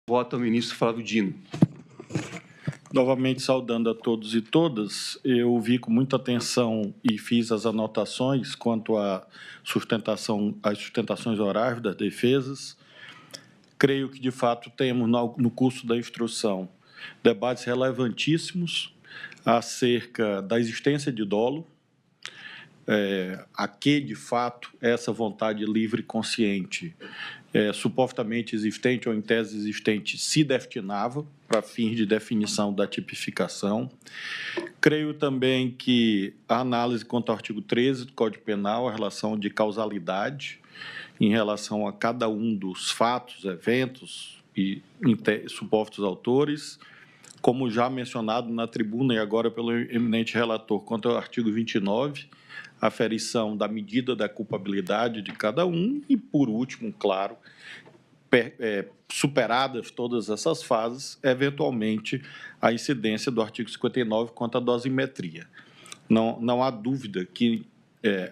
Voto ao ministro Flávio Dino. Novamente saudando a todos e todas, eu vi com muita atenção e fiz as anotações quanto às sustentações orais das defesas. Creio que, de fato, temos no curso da instrução debates relevantíssimos acerca da existência de dolo, a que, de fato, essa vontade livre e consciente supostamente existente ou em tese existente se destinava para fins de definição da tipificação. Creio também que a análise quanto ao artigo 13 do Código Penal, a relação de causalidade em relação a cada um dos fatos, eventos e supostos autores, como já mencionado na tribuna e agora pelo eminente relator, quanto ao artigo 29, a aferição da medida da culpabilidade de cada um e, por último, claro, superadas todas essas fases, eventualmente, a incidência do artigo 59 quanto à dosimetria. Não há dúvida que,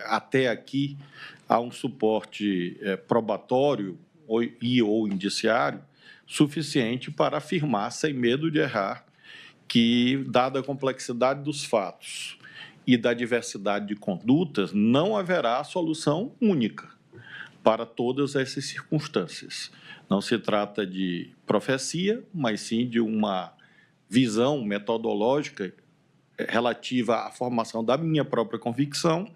até aqui, há um suporte probatório ou indiciário suficiente para afirmar, sem medo de errar, que, dada a complexidade dos fatos e da diversidade de condutas, não haverá solução única para todas essas circunstâncias. Não se trata de profecia, mas sim de uma visão metodológica relativa à formação da minha própria convicção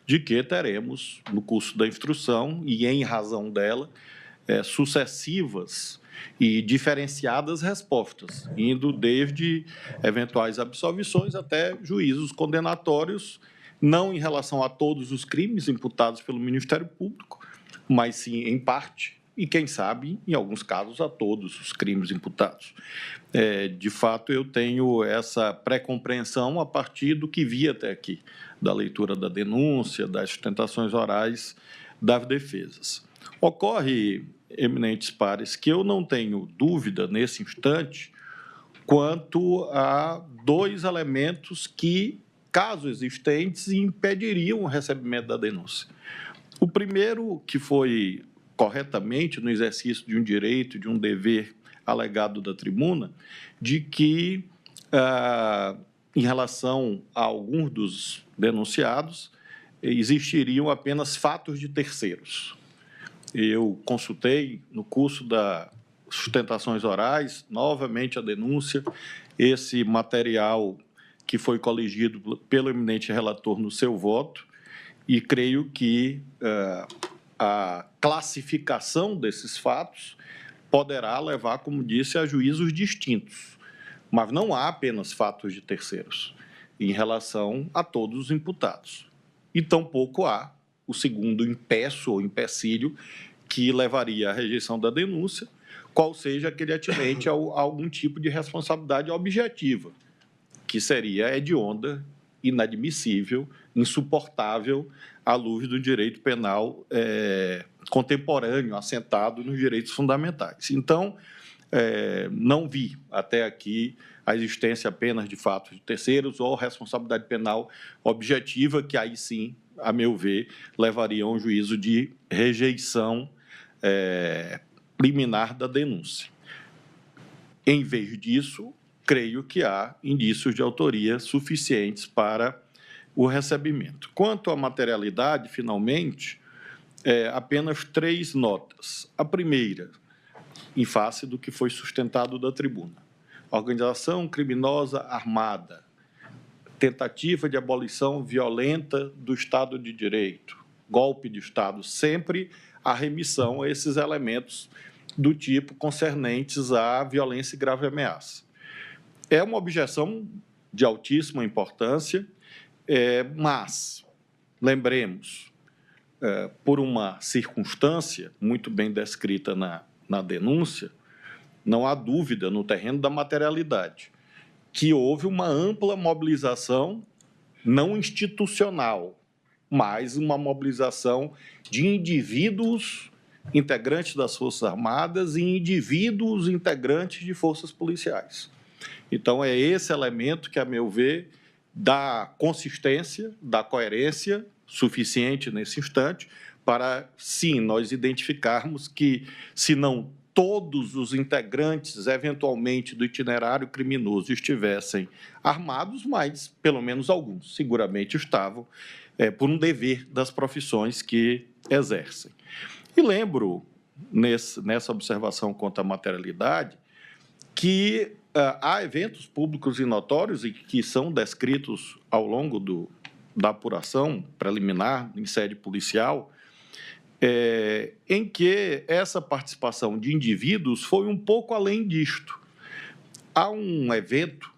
de que teremos, no curso da instrução e em razão dela, sucessivas e diferenciadas respostas, indo desde eventuais absolvições até juízos condenatórios, não em relação a todos os crimes imputados pelo Ministério Público, mas sim em parte, e quem sabe, em alguns casos, a todos os crimes imputados. De fato, eu tenho essa pré-compreensão a partir do que vi até aqui, da leitura da denúncia, das sustentações orais das defesas. Ocorre, eminentes pares, que eu não tenho dúvida, nesse instante, quanto a dois elementos que, caso existentes, impediriam o recebimento da denúncia. O primeiro, que foi corretamente no exercício de um direito, de um dever alegado da tribuna, de que, em relação a alguns dos denunciados, existiriam apenas fatos de terceiros. Eu consultei, no curso das sustentações orais, novamente a denúncia, esse material que foi coligido pelo eminente relator no seu voto, e creio que a classificação desses fatos poderá levar, como disse, a juízos distintos. Mas não há apenas fatos de terceiros em relação a todos os imputados. E tampouco há o segundo impeço ou empecilho que levaria à rejeição da denúncia, qual seja aquele atinente a algum tipo de responsabilidade objetiva, que seria hedionda, inadmissível, insuportável à luz do direito penal contemporâneo, assentado nos direitos fundamentais. Então, não vi até aqui a existência apenas de fatos de terceiros ou responsabilidade penal objetiva, que aí sim, a meu ver, levaria a um juízo de rejeição liminar da denúncia. Em vez disso, creio que há indícios de autoria suficientes para o recebimento. Quanto à materialidade, finalmente, apenas 3 notas. A primeira, em face do que foi sustentado da tribuna. Organização criminosa armada, tentativa de abolição violenta do Estado de Direito, golpe de Estado, sempre a remissão a esses elementos do tipo concernentes à violência e grave ameaça. É uma objeção de altíssima importância, mas, lembremos, por uma circunstância muito bem descrita na denúncia, não há dúvida no terreno da materialidade, que houve uma ampla mobilização não institucional, mas uma mobilização de indivíduos integrantes das Forças Armadas e indivíduos integrantes de forças policiais. Então, é esse elemento que, a meu ver, dá consistência, dá coerência suficiente nesse instante para, sim, nós identificarmos que, se não todos os integrantes, eventualmente, do itinerário criminoso estivessem armados, mas, pelo menos alguns, seguramente estavam, por um dever das profissões que exercem. E lembro, nessa observação quanto à materialidade, que há eventos públicos e notórios e que são descritos ao longo da apuração preliminar em sede policial, em que essa participação de indivíduos foi um pouco além disto. Há um evento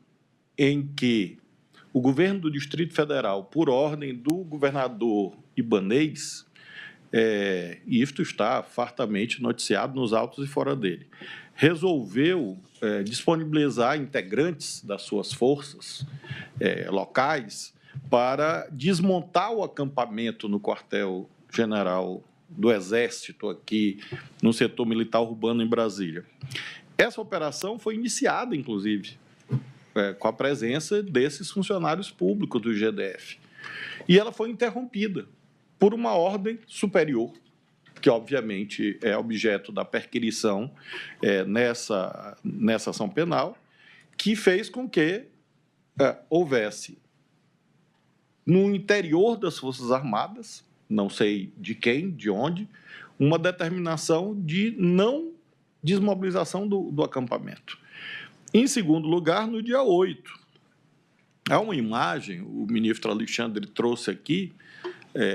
em que o governo do Distrito Federal, por ordem do governador Ibanez, e isto está fartamente noticiado nos autos e fora dele, resolveu disponibilizar integrantes das suas forças locais para desmontar o acampamento no quartel-general do Exército, aqui no setor militar urbano em Brasília. Essa operação foi iniciada, inclusive, com a presença desses funcionários públicos do GDF. E ela foi interrompida por uma ordem superior, que, obviamente, é objeto da perquirição nessa ação penal, que fez com que houvesse, no interior das Forças Armadas, não sei de quem, de onde, uma determinação de não desmobilização do acampamento. Em segundo lugar, no dia 8, há uma imagem, o ministro Alexandre trouxe aqui,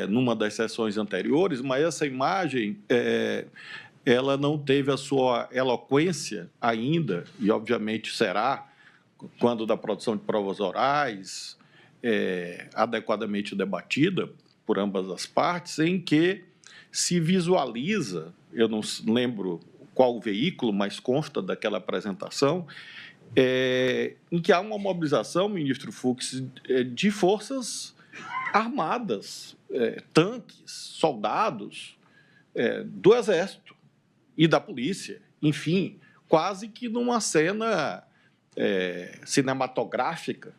numa das sessões anteriores, mas essa imagem ela não teve a sua eloquência ainda, e obviamente será, quando da produção de provas orais, adequadamente debatida por ambas as partes, em que se visualiza, eu não lembro qual veículo, mas consta daquela apresentação, em que há uma mobilização, ministro Fux, de forças armadas, tanques, soldados do Exército e da polícia, enfim, quase que numa cena cinematográfica,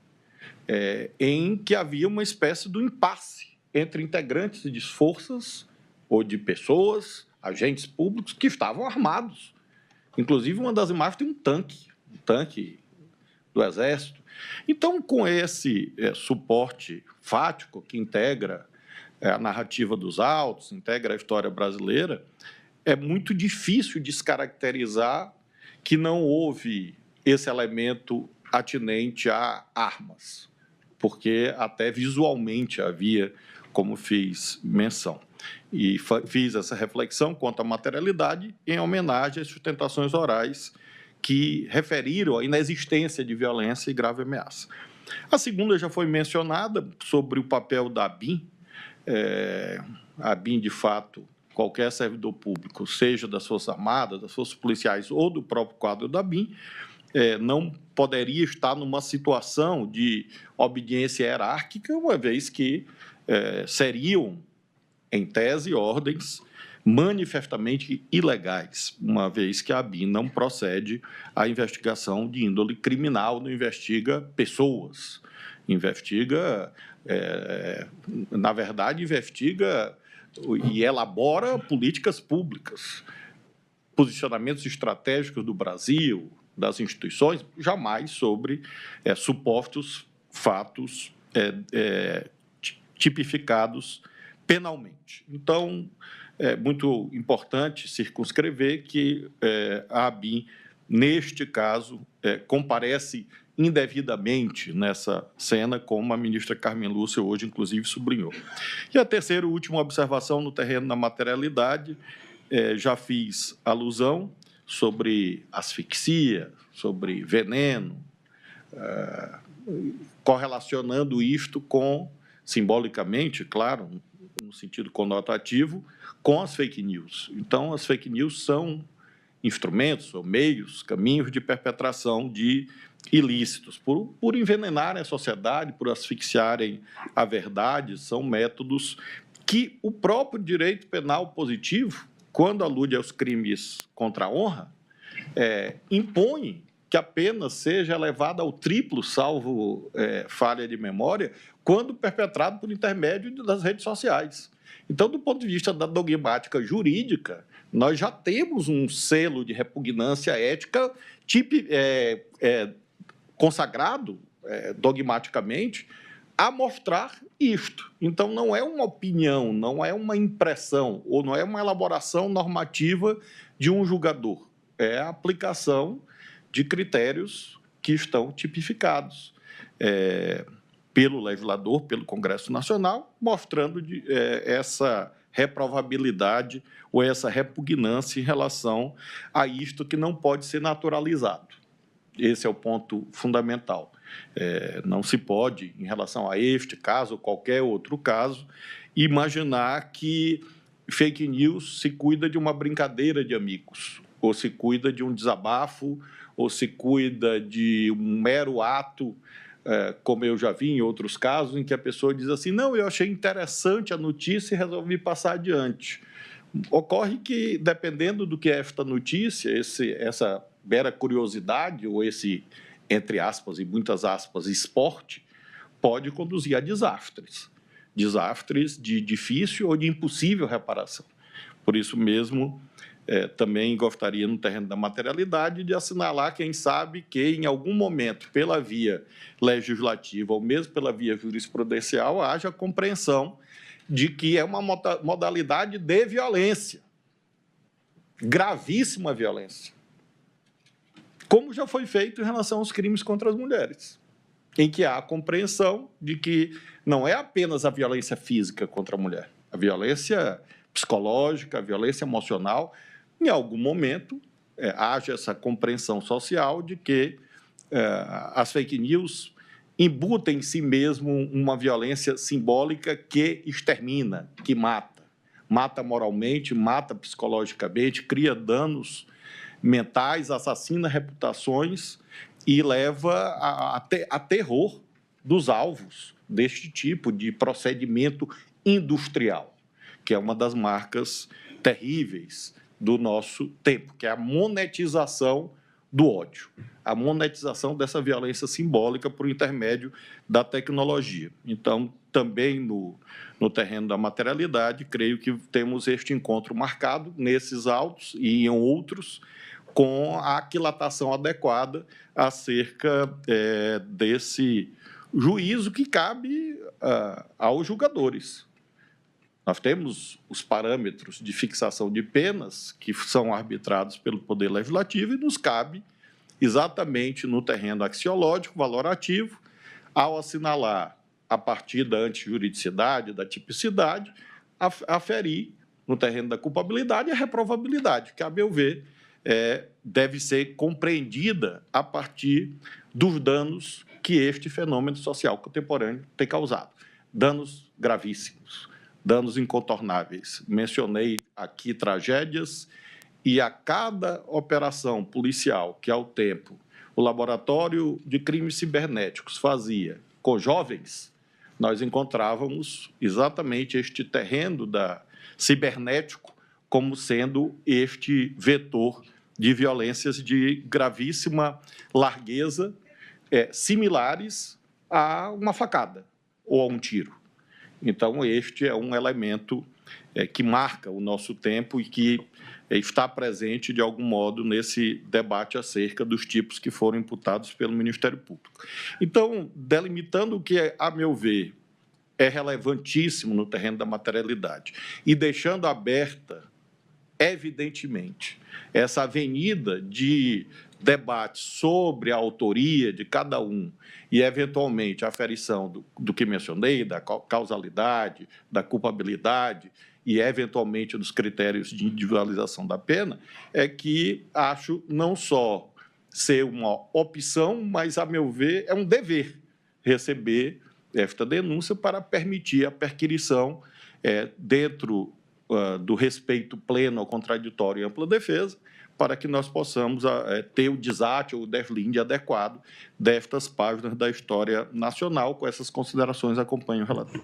em que havia uma espécie de impasse entre integrantes de forças ou de pessoas, agentes públicos, que estavam armados. Inclusive, uma das imagens tem um tanque do Exército. Então, com esse suporte fático que integra a narrativa dos autos, integra a história brasileira, é muito difícil descaracterizar que não houve esse elemento atinente a armas, porque até visualmente havia, como fiz menção. E fiz essa reflexão quanto à materialidade em homenagem às sustentações orais que referiram a inexistência de violência e grave ameaça. A segunda já foi mencionada, sobre o papel da ABIN. A ABIN, de fato, qualquer servidor público, seja das Forças Armadas, das Forças Policiais ou do próprio quadro da ABIN, não poderia estar numa situação de obediência hierárquica, uma vez que seriam, em tese, ordens manifestamente ilegais, uma vez que a ABIN não procede à investigação de índole criminal, não investiga pessoas, na verdade, investiga e elabora políticas públicas, posicionamentos estratégicos do Brasil, das instituições, jamais sobre supostos fatos tipificados penalmente. Então, é muito importante circunscrever que a ABIN, neste caso, comparece indevidamente nessa cena, como a ministra Carmen Lúcia hoje, inclusive, sublinhou. E a terceira e última observação no terreno da materialidade, já fiz alusão sobre asfixia, sobre veneno, correlacionando isto com, simbolicamente, claro, no sentido conotativo, com as fake news. Então, as fake news são instrumentos, ou meios, caminhos de perpetração de ilícitos, por envenenarem a sociedade, por asfixiarem a verdade, são métodos que o próprio direito penal positivo, quando alude aos crimes contra a honra, impõe que a pena seja elevada ao triplo, salvo falha de memória, quando perpetrado por intermédio das redes sociais. Então, do ponto de vista da dogmática jurídica, Nós já temos um selo de repugnância ética consagrado dogmaticamente a mostrar isto. Então, não é uma opinião, não é uma impressão, ou não é uma elaboração normativa de um julgador. É a aplicação de critérios que estão tipificados pelo legislador, pelo Congresso Nacional, mostrando essa reprovabilidade ou essa repugnância em relação a isto que não pode ser naturalizado. Esse é o ponto fundamental. Não se pode, em relação a este caso ou qualquer outro caso, imaginar que fake news se cuida de uma brincadeira de amigos, ou se cuida de um desabafo, ou se cuida de um mero ato, como eu já vi em outros casos, em que a pessoa diz assim, não, eu achei interessante a notícia e resolvi passar adiante. Ocorre que, dependendo do que é esta notícia, essa mera curiosidade, ou esse, entre aspas e muitas aspas, esporte, pode conduzir a desastres. Desastres de difícil ou de impossível reparação. Por isso mesmo, também gostaria, no terreno da materialidade, de assinalar, quem sabe, que em algum momento, pela via legislativa ou mesmo pela via jurisprudencial, haja compreensão de que é uma modalidade de violência, gravíssima violência, como já foi feito em relação aos crimes contra as mulheres, em que há a compreensão de que não é apenas a violência física contra a mulher, a violência psicológica, a violência emocional. Em algum momento, haja essa compreensão social de que as fake news embutem em si mesmo uma violência simbólica que extermina, que mata. Mata moralmente, mata psicologicamente, cria danos mentais, assassina reputações e leva a terror dos alvos deste tipo de procedimento industrial, que é uma das marcas terríveis do nosso tempo, que é a monetização do ódio, a monetização dessa violência simbólica por intermédio da tecnologia. Então, também no terreno da materialidade, creio que temos este encontro marcado nesses autos e em outros, com a aquilatação adequada acerca desse juízo que cabe aos julgadores. Nós temos os parâmetros de fixação de penas que são arbitrados pelo Poder Legislativo e nos cabe, exatamente no terreno axiológico, valorativo, ao assinalar, a partir da antijuridicidade, da tipicidade, aferir, no terreno da culpabilidade, a reprovabilidade, que, a meu ver, deve ser compreendida a partir dos danos que este fenômeno social contemporâneo tem causado. Danos gravíssimos, danos incontornáveis. Mencionei aqui tragédias e a cada operação policial que, ao tempo, o Laboratório de Crimes Cibernéticos fazia com jovens, nós encontrávamos exatamente este terreno cibernético como sendo este vetor de violências de gravíssima largueza, similares a uma facada ou a um tiro. Então, este é um elemento que marca o nosso tempo e que está presente, de algum modo, nesse debate acerca dos tipos que foram imputados pelo Ministério Público. Então, delimitando o que, a meu ver, é relevantíssimo no terreno da materialidade e deixando aberta, evidentemente, essa avenida de debate sobre a autoria de cada um e, eventualmente, a aferição do que mencionei, da causalidade, da culpabilidade e, eventualmente, dos critérios de individualização da pena, é que acho não só ser uma opção, mas, a meu ver, é um dever receber esta denúncia para permitir a perquisição dentro do respeito pleno ao contraditório e ampla defesa, para que nós possamos ter o desate ou o deslinde adequado destas páginas da história nacional. Com essas considerações, acompanho o relator.